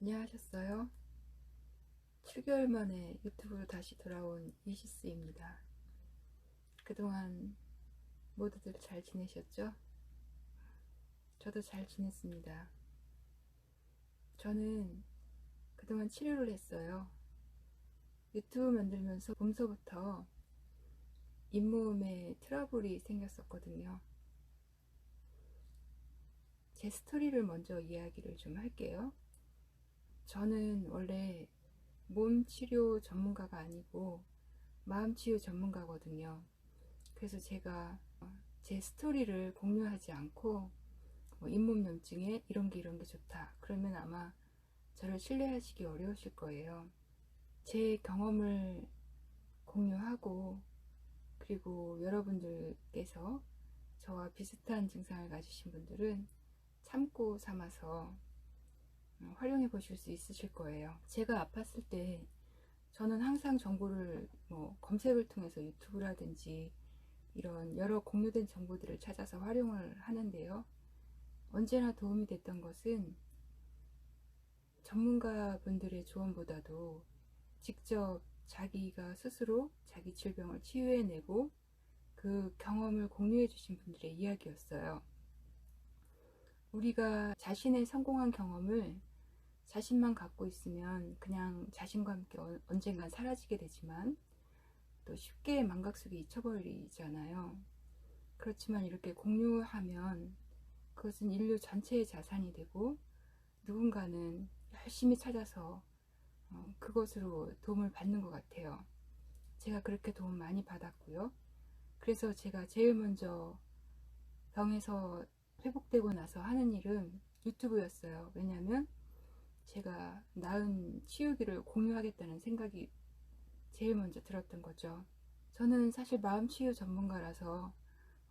안녕하셨어요? 7개월 만에 유튜브로 다시 돌아온 이시스입니다. 그동안 모두들 잘 지내셨죠? 저도 잘 지냈습니다. 저는 그동안 치료를 했어요. 유튜브 만들면서 봄서부터 잇몸에 트러블이 생겼었거든요. 제 스토리를 먼저 이야기를 좀 할게요. 저는 원래 몸 치료 전문가가 아니고 마음 치유 전문가거든요. 그래서 제가 제 스토리를 공유하지 않고 잇몸염증에 이런 게 좋다 그러면 아마 저를 신뢰하시기 어려우실 거예요. 제 경험을 공유하고, 그리고 여러분들께서 저와 비슷한 증상을 가지신 분들은 참고 삼아서 활용해 보실 수 있으실 거예요. 제가 아팠을 때 저는 항상 정보를 검색을 통해서 유튜브라든지 이런 여러 공유된 정보들을 찾아서 활용을 하는데요. 언제나 도움이 됐던 것은 전문가분들의 조언보다도 직접 자기가 스스로 자기 질병을 치유해내고 그 경험을 공유해 주신 분들의 이야기였어요. 우리가 자신의 성공한 경험을 자신만 갖고 있으면 그냥 자신과 함께 언젠간 사라지게 되지만 또 쉽게 망각 속에 잊혀버리잖아요. 그렇지만 이렇게 공유하면 그것은 인류 전체의 자산이 되고 누군가는 열심히 찾아서 그것으로 도움을 받는 것 같아요. 제가 그렇게 도움 많이 받았고요. 그래서 제가 제일 먼저 병에서 회복되고 나서 하는 일은 유튜브였어요. 왜냐하면 제가 나은 치유기를 공유하겠다는 생각이 제일 먼저 들었던 거죠. 저는 사실 마음치유 전문가라서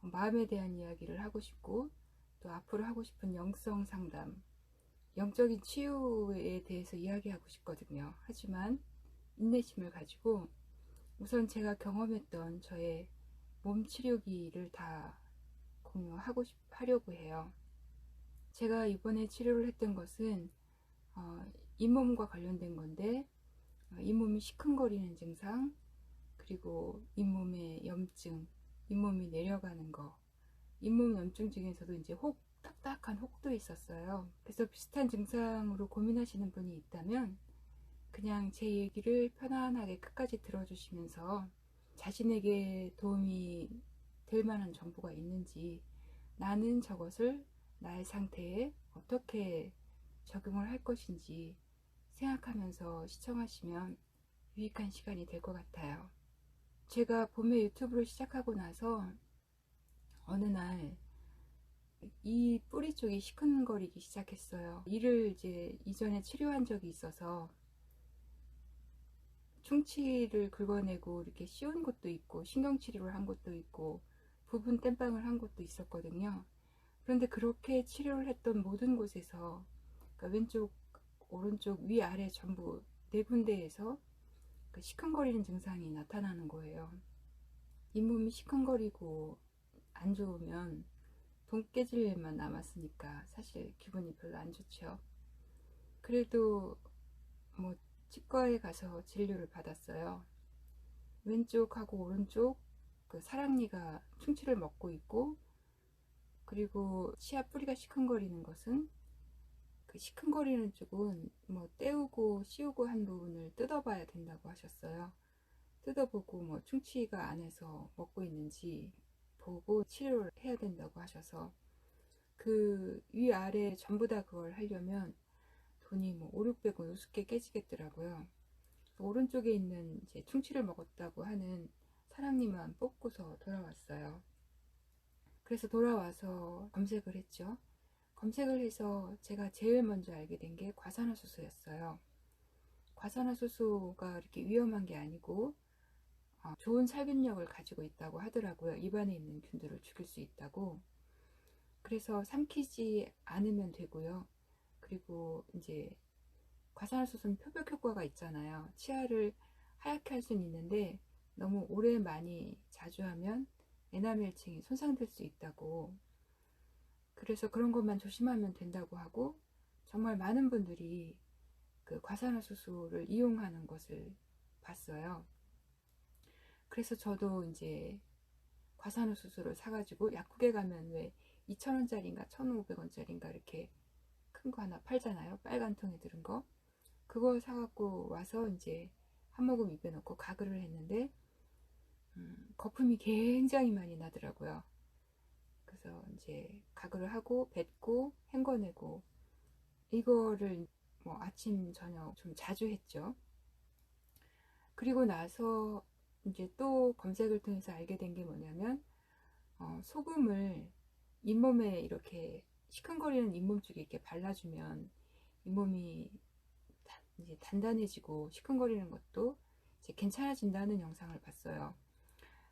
마음에 대한 이야기를 하고 싶고, 또 앞으로 하고 싶은 영성 상담, 영적인 치유에 대해서 이야기하고 싶거든요. 하지만 인내심을 가지고 우선 제가 경험했던 저의 몸 치료기를 다 하려고 해요. 제가 이번에 치료를 했던 것은 잇몸과 관련된 건데, 잇몸이 시큰거리는 증상, 그리고 잇몸의 염증, 잇몸이 내려가는 거, 잇몸 염증 중에서도 이제 딱딱한 혹도 있었어요. 그래서 비슷한 증상으로 고민하시는 분이 있다면 그냥 제 얘기를 편안하게 끝까지 들어주시면서 자신에게 도움이 될 만한 정보가 있는지, 나는 저것을 나의 상태에 어떻게 적용을 할 것인지 생각하면서 시청하시면 유익한 시간이 될 것 같아요. 제가 봄에 유튜브를 시작하고 나서 어느 날 이 뿌리 쪽이 시큰거리기 시작했어요. 이를 이제 이전에 치료한 적이 있어서 충치를 긁어내고 이렇게 씌운 곳도 있고 신경치료를 한 곳도 있고 부분 땜빵을 한 곳도 있었거든요. 그런데 그렇게 치료를 했던 모든 곳에서, 그러니까 왼쪽, 오른쪽, 위, 아래 전부 네 군데에서 그 시큰거리는 증상이 나타나는 거예요. 잇몸이 시큰거리고 안 좋으면 돈 깨질 일만 남았으니까 사실 기분이 별로 안 좋죠. 그래도 치과에 가서 진료를 받았어요. 왼쪽하고 오른쪽 그 사랑니가 충치를 먹고 있고, 그리고 치아 뿌리가 시큰거리는 것은 그 시큰거리는 쪽은 떼우고 씌우고 한 부분을 뜯어봐야 된다고 하셨어요. 뜯어보고 충치가 안에서 먹고 있는지 보고 치료를 해야 된다고 하셔서, 그 위아래 전부 다 그걸 하려면 돈이 5, 600원 우습게 깨지겠더라고요. 오른쪽에 있는 이제 충치를 먹었다고 하는 사랑니만 뽑고서 돌아왔어요. 그래서 돌아와서 검색을 했죠. 검색을 해서 제가 제일 먼저 알게 된 게 과산화수소였어요. 과산화수소가 이렇게 위험한 게 아니고 좋은 살균력을 가지고 있다고 하더라고요. 입안에 있는 균들을 죽일 수 있다고. 그래서 삼키지 않으면 되고요. 그리고 이제 과산화수소는 표백 효과가 있잖아요. 치아를 하얗게 할 수는 있는데 너무 오래 많이 자주 하면 에나멜층이 손상될 수 있다고, 그래서 그런 것만 조심하면 된다고 하고, 정말 많은 분들이 그 과산화수소를 이용하는 것을 봤어요. 그래서 저도 이제 과산화수소를 사가지고 약국에 가면 왜 2,000원짜리인가 1,500원짜리인가 이렇게 큰 거 하나 팔잖아요. 빨간 통에 들은 거. 그거 사갖고 와서 이제 한 모금 입에 넣고 가글을 했는데 거품이 굉장히 많이 나더라고요. 그래서 이제 가글을 하고 뱉고 헹궈내고 이거를 뭐 아침 저녁 좀 자주 했죠. 그리고 나서 이제 또 검색을 통해서 알게 된 게 뭐냐면 소금을 잇몸에 이렇게 시큰거리는 잇몸 쪽에 이렇게 발라주면 잇몸이 이제 단단해지고 시큰거리는 것도 이제 괜찮아진다는 영상을 봤어요.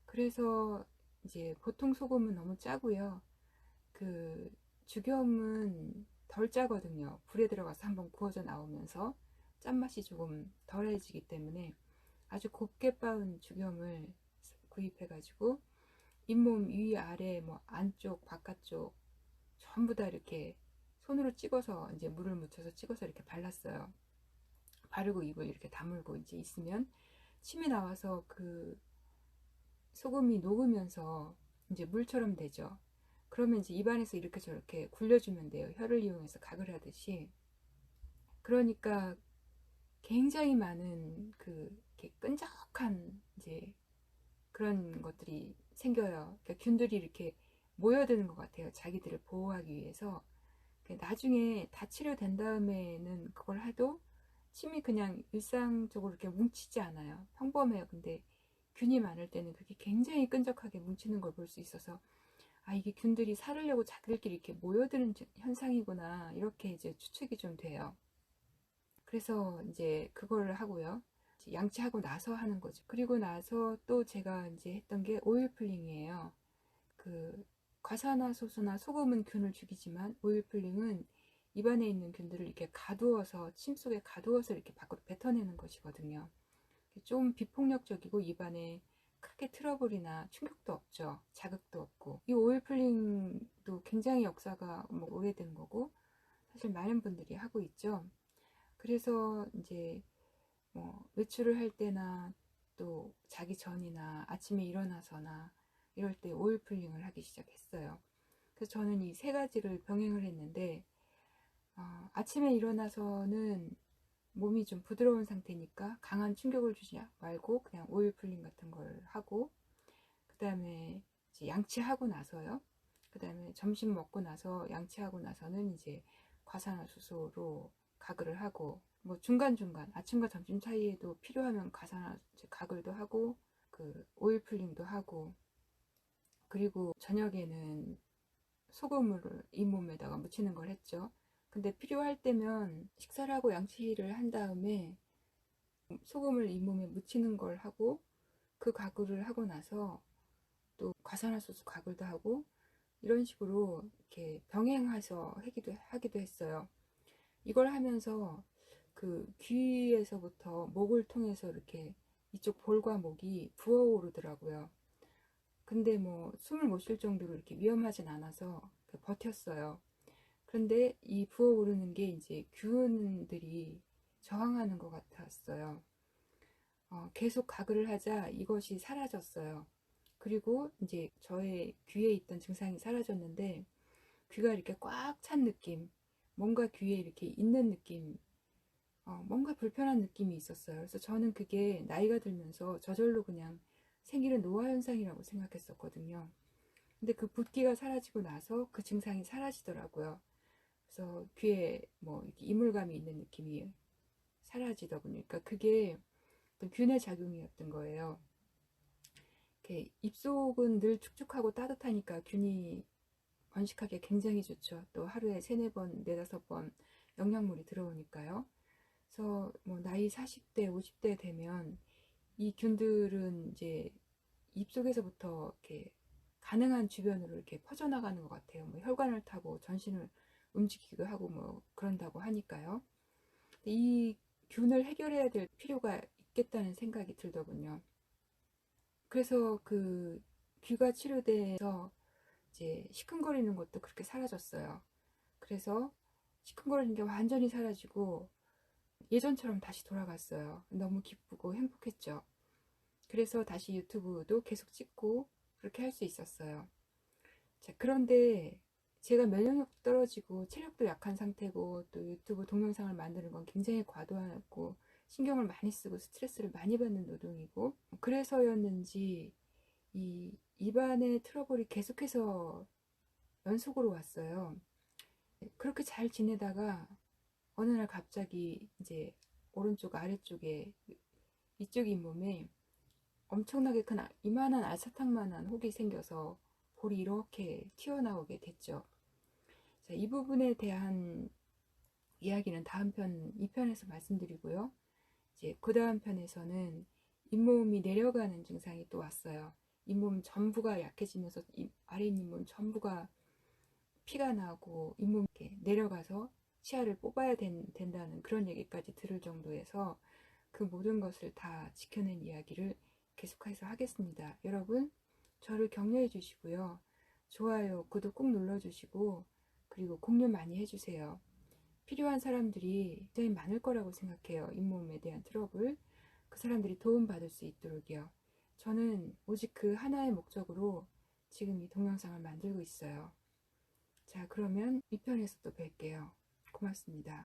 그래서 이제 보통 소금은 너무 짜고요. 그 죽염은 덜 짜거든요. 불에 들어가서 한번 구워져 나오면서 짠맛이 조금 덜해지기 때문에 아주 곱게 빻은 죽염을 구입해 가지고 잇몸 위 아래 뭐 안쪽 바깥쪽 전부 다 이렇게 손으로 찍어서 이제 물을 묻혀서 찍어서 이렇게 발랐어요. 바르고 입을 이렇게 다물고 이제 있으면 침이 나와서 그 소금이 녹으면서 이제 물처럼 되죠. 그러면 이제 입안에서 이렇게 저렇게 굴려주면 돼요. 혀를 이용해서 각을 하듯이. 그러니까 굉장히 많은 그 이렇게 끈적한 이제 그런 것들이 생겨요. 그러니까 균들이 이렇게 모여드는 것 같아요. 자기들을 보호하기 위해서. 나중에 다 치료된 다음에는 그걸 해도 침이 그냥 일상적으로 이렇게 뭉치지 않아요. 평범해요. 근데 균이 많을 때는 그게 굉장히 끈적하게 뭉치는 걸 볼 수 있어서 아, 이게 균들이 살으려고 자기들끼리 이렇게 모여드는 현상이구나 이렇게 이제 추측이 좀 돼요. 그래서 이제 그거를 하고요. 양치하고 나서 하는 거죠. 그리고 나서 또 제가 이제 했던 게 오일 풀링이에요. 그 과산화수소나 소금은 균을 죽이지만 오일 풀링은 입안에 있는 균들을 이렇게 가두어서 침 속에 가두어서 이렇게 밖으로 뱉어내는 것이거든요. 좀 비폭력적이고 입안에 크게 트러블이나 충격도 없죠. 자극도 없고. 이 오일 풀링도 굉장히 역사가 뭐 오래된 거고 사실 많은 분들이 하고 있죠. 그래서 이제 뭐 외출을 할 때나 또 자기 전이나 아침에 일어나서나 이럴 때 오일 풀링을 하기 시작했어요. 그래서 저는 이 세 가지를 병행을 했는데 아침에 일어나서는 몸이 좀 부드러운 상태니까 강한 충격을 주지 말고 그냥 오일 풀링 같은 걸 하고 그 다음에 이제 양치하고 나서요. 그 다음에 점심 먹고 나서 양치하고 나서는 이제 과산화수소로 가글을 하고 뭐 중간중간 아침과 점심 사이에도 필요하면 가글도 하고 그 오일 풀링도 하고 그리고 저녁에는 소금을 잇몸에다가 묻히는 걸 했죠. 근데 필요할 때면 식사를 하고 양치를 한 다음에 소금을 잇몸에 묻히는 걸 하고 그 가글을 하고 나서 또 과산화수소 가글도 하고 이런 식으로 이렇게 병행해서 하기도 했어요. 이걸 하면서 그 귀에서부터 목을 통해서 이렇게 이쪽 볼과 목이 부어오르더라고요. 근데 뭐 숨을 못 쉴 정도로 이렇게 위험하진 않아서 버텼어요. 그런데 이 부어오르는 게 이제 균들이 저항하는 것 같았어요. 계속 가글을 하자 이것이 사라졌어요. 그리고 이제 저의 귀에 있던 증상이 사라졌는데 귀가 이렇게 꽉 찬 느낌, 뭔가 귀에 이렇게 있는 느낌, 뭔가 불편한 느낌이 있었어요. 그래서 저는 그게 나이가 들면서 저절로 그냥 생기는 노화 현상이라고 생각했었거든요. 근데 그 붓기가 사라지고 나서 그 증상이 사라지더라고요. 그래서 귀에 뭐 이렇게 이물감이 있는 느낌이 사라지더군요. 그러니까 그게 어떤 균의 작용이었던 거예요. 이렇게 입속은 늘 축축하고 따뜻하니까 균이 번식하기 굉장히 좋죠. 또 하루에 3-4번, 4-5번 영양물이 들어오니까요. 그래서 뭐 나이 40대, 50대 되면 이 균들은 이제 입속에서부터 이렇게 가능한 주변으로 이렇게 퍼져나가는 것 같아요. 뭐 혈관을 타고 전신을 움직이기도 하고 뭐 그런다고 하니까요. 이 균을 해결해야 될 필요가 있겠다는 생각이 들더군요. 그래서 그 귀가 치료돼서 이제 시큰거리는 것도 그렇게 사라졌어요. 그래서 시큰거리는 게 완전히 사라지고 예전처럼 다시 돌아갔어요. 너무 기쁘고 행복했죠. 그래서 다시 유튜브도 계속 찍고 그렇게 할 수 있었어요. 자, 그런데 제가 면역력 떨어지고 체력도 약한 상태고 또 유튜브 동영상을 만드는 건 굉장히 과도하고 신경을 많이 쓰고 스트레스를 많이 받는 노동이고 그래서였는지 이 입안의 트러블이 계속해서 연속으로 왔어요. 그렇게 잘 지내다가 어느 날 갑자기 이제 오른쪽 아래쪽에 이쪽 잇몸에 엄청나게 큰 이만한 알사탕만한 혹이 생겨서 볼이 이렇게 튀어나오게 됐죠. 자, 이 부분에 대한 이야기는 다음 편, 2편에서 말씀드리고요. 이제 그 다음 편에서는 잇몸이 내려가는 증상이 또 왔어요. 잇몸 전부가 약해지면서 아래 잇몸 전부가 피가 나고 잇몸이 이렇게 내려가서 치아를 뽑아야 된다는 그런 얘기까지 들을 정도에서 그 모든 것을 다 지켜낸 이야기를 계속해서 하겠습니다. 여러분, 저를 격려해 주시고요. 좋아요, 구독 꼭 눌러주시고, 그리고 공유 많이 해주세요. 필요한 사람들이 굉장히 많을 거라고 생각해요. 잇몸에 대한 트러블. 그 사람들이 도움받을 수 있도록요. 저는 오직 그 하나의 목적으로 지금 이 동영상을 만들고 있어요. 자, 그러면 2편에서 또 뵐게요. 고맙습니다.